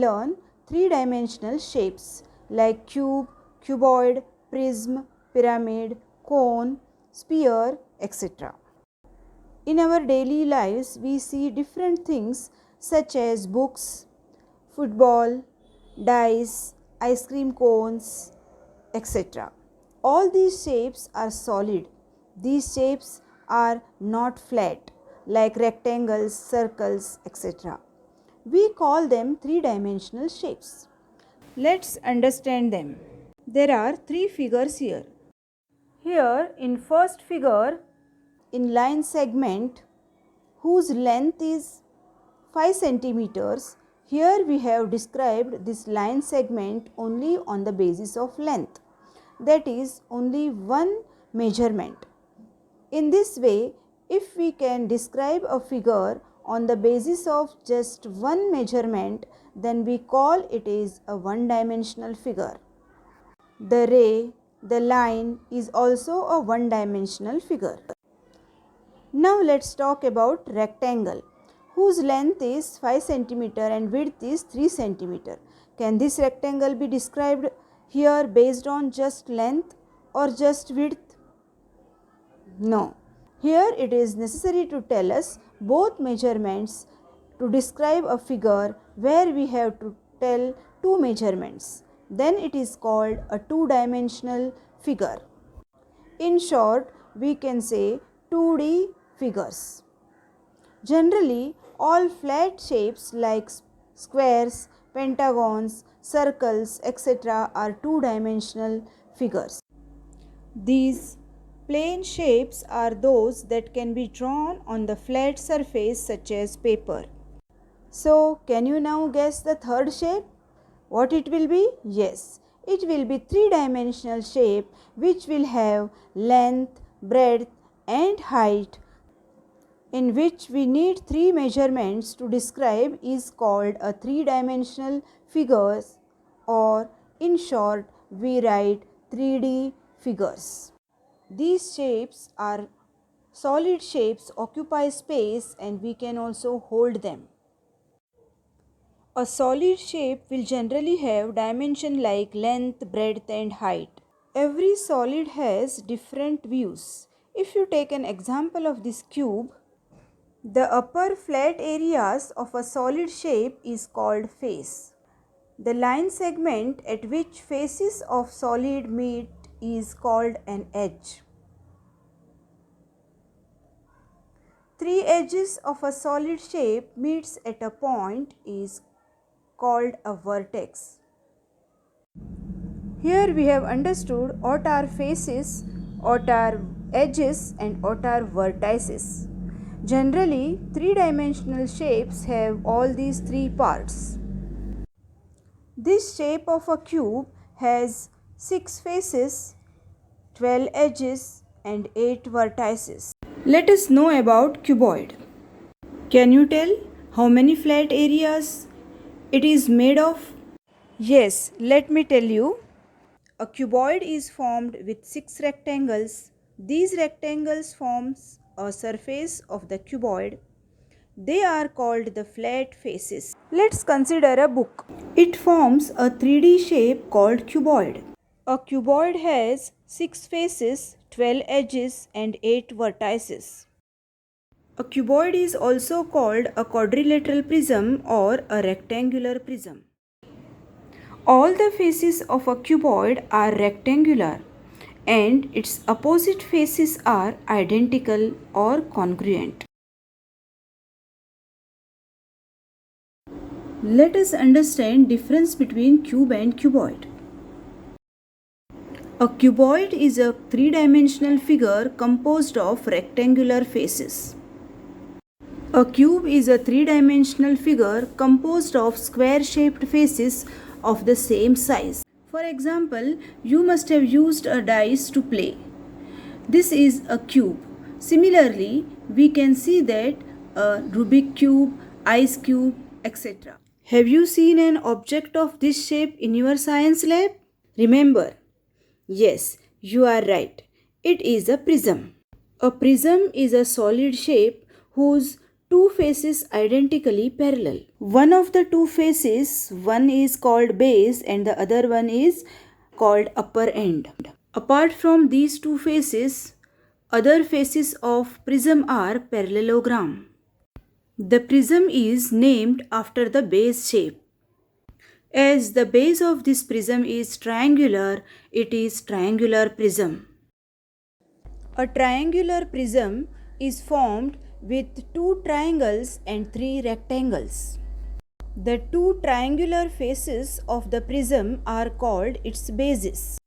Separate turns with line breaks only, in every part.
learn three-dimensional shapes like cube, cuboid, prism, pyramid, cone, sphere, etc. In our daily lives, we see different things such as books, football, dice, ice cream cones, etc. All these shapes are solid. These shapes are not flat like rectangles, circles, etc. We call them three-dimensional shapes. Let's understand them. There are three figures here. Here in first figure, in line segment whose length is 5 centimeters, here we have described this line segment only on the basis of length, that is only one measurement. In this way, if we can describe a figure on the basis of just one measurement, then we call it is a one-dimensional figure. The ray, the line is also a one-dimensional figure. Now let's talk about rectangle whose length is 5 centimeter and width is 3 centimeter. Can this rectangle be described here based on just length or just width? No. Here it is necessary to tell us both measurements to describe a figure where we have to tell two measurements. Then it is called a two-dimensional figure. In short, we can say 2D figures. Generally, all flat shapes like squares, pentagons, circles, etc. are two-dimensional figures. These plane shapes are those that can be drawn on the flat surface such as paper. So, can you now guess the third shape? What it will be? Yes, it will be three-dimensional shape which will have length, breadth and height, in which we need three measurements to describe, is called a three-dimensional figures, or in short we write 3D figures. These shapes are solid shapes, occupy space and we can also hold them. A solid shape will generally have dimension like length, breadth and height. Every solid has different views. If you take an example of this cube, the upper flat areas of a solid shape is called face. The line segment at which faces of solid meet is called an edge. Three edges of a solid shape meets at a point is called a vertex. Here we have understood what are faces, what are edges and what are vertices. Generally, three-dimensional shapes have all these three parts. This shape of a cube has 6 faces, 12 edges and 8 vertices. Let us know about cuboid. Can you tell how many flat areas it is made of? Yes, let me tell you. A cuboid is formed with 6 rectangles. These rectangles forms a surface of the cuboid. They are called the flat faces. Let's consider a book. It forms a 3D shape called cuboid. A cuboid has 6 faces, 12 edges and 8 vertices. A cuboid is also called a quadrilateral prism or a rectangular prism. All the faces of a cuboid are rectangular and its opposite faces are identical or congruent. Let us understand difference between cube and cuboid. A cuboid is a three-dimensional figure composed of rectangular faces. A cube is a three-dimensional figure composed of square-shaped faces of the same size. For example, you must have used a dice to play. This is a cube. Similarly, we can see that a Rubik cube, ice cube, etc. Have you seen an object of this shape in your science lab? Remember, yes, you are right. It is a prism. A prism is a solid shape whose two faces identically parallel. One of the two faces, one is called base and the other one is called upper end. Apart from these two faces, other faces of prism are parallelogram. The prism is named after the base shape. As the base of this prism is triangular, it is triangular prism. A triangular prism is formed with two triangles and three rectangles. The two triangular faces of the prism are called its bases.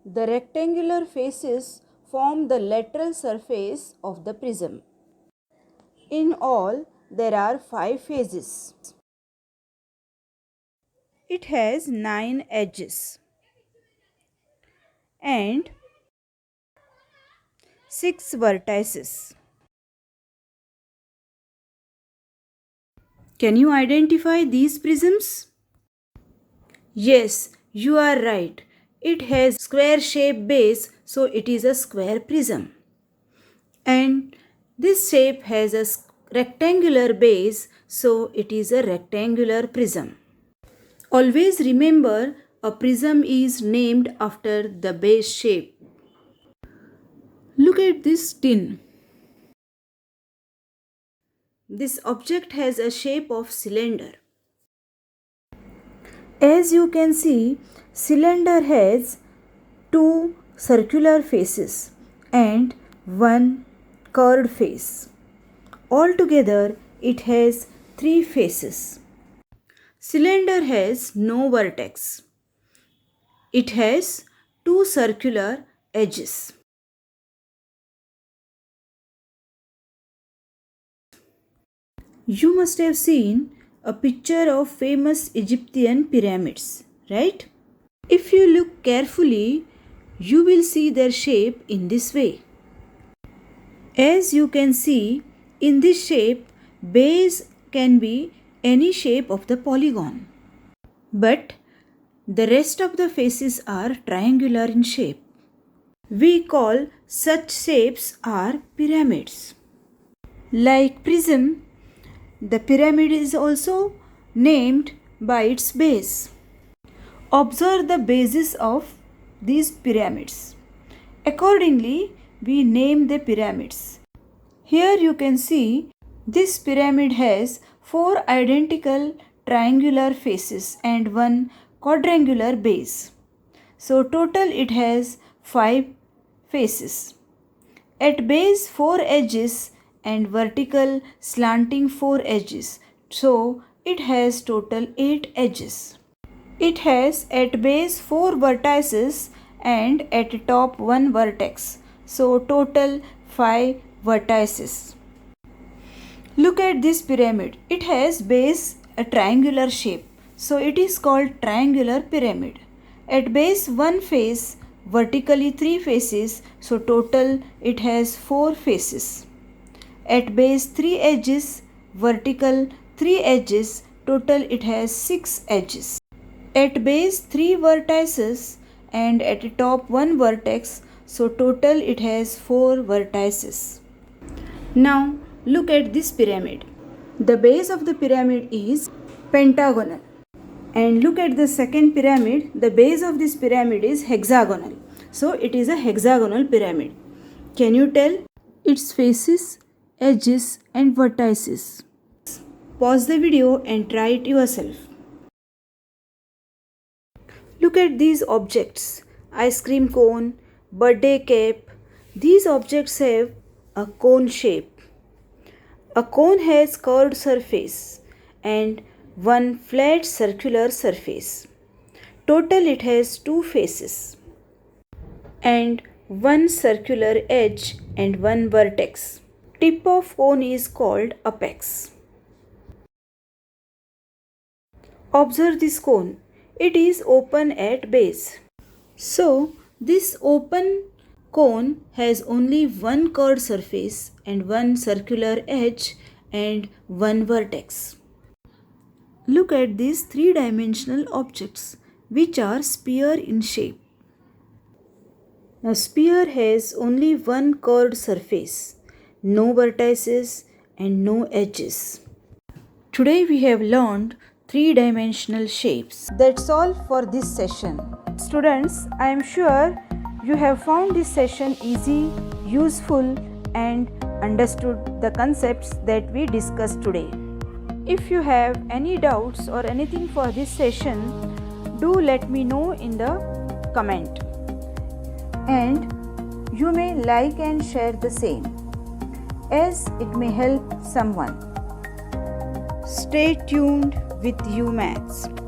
The rectangular faces form the lateral surface of the prism. In all, there are 5 faces. It has 9 edges and 6 vertices. Can you identify these prisms? Yes, you are right. It has square shaped base, so it is a square prism. And this shape has a rectangular base, so it is a rectangular prism. Always remember, a prism is named after the base shape. Look at this tin. This object has a shape of cylinder. As you can see, cylinder has two circular faces and one curved face. Altogether, it has 3 faces. Cylinder has no vertex. It has 2 circular edges. You must have seen a picture of famous Egyptian pyramids, right? If you look carefully, you will see their shape in this way. As you can see, in this shape, base can be any shape of the polygon. But the rest of the faces are triangular in shape. We call such shapes are pyramids. Like prism, the pyramid is also named by its base. Observe the bases of these pyramids. Accordingly, we name the pyramids. Here you can see this pyramid has 4 identical triangular faces and 1 quadrangular base. So total it has 5 faces. At base 4 edges and vertical slanting 4 edges. So it has total 8 edges. It has at base 4 vertices and at top 1 vertex. So total 5 vertices. Look at this pyramid. It has base a triangular shape. So it is called triangular pyramid. At base 1 face, vertically 3 faces. So total it has 4 faces. At base 3 edges, vertical 3 edges. Total it has 6 edges. At base 3 vertices and at top 1 vertex, so total it has 4 vertices. Now look at this pyramid. The base of the pyramid is pentagonal. And look at the second pyramid. The base of this pyramid is hexagonal. So it is a hexagonal pyramid. Can you tell its faces, edges and vertices? Pause the video and try it yourself. Look at these objects. Ice cream cone, birthday cap. These objects have a cone shape. A cone has curved surface and one flat circular surface. Total it has 2 faces and 1 circular edge and 1 vertex. Tip of cone is called apex. Observe this cone. It is open at base. So, this open cone has only one curved surface and one circular edge and one vertex. Look at these 3-dimensional objects which are sphere in shape. A sphere has only one curved surface, no vertices and no edges. Today we have learned three-dimensional shapes. That's all for this session. Students, I am sure you have found this session easy, useful and understood the concepts that we discussed today. If you have any doubts or anything for this session, do let me know in the comment. And you may like and share the same, as it may help someone. Stay tuned with UMaths.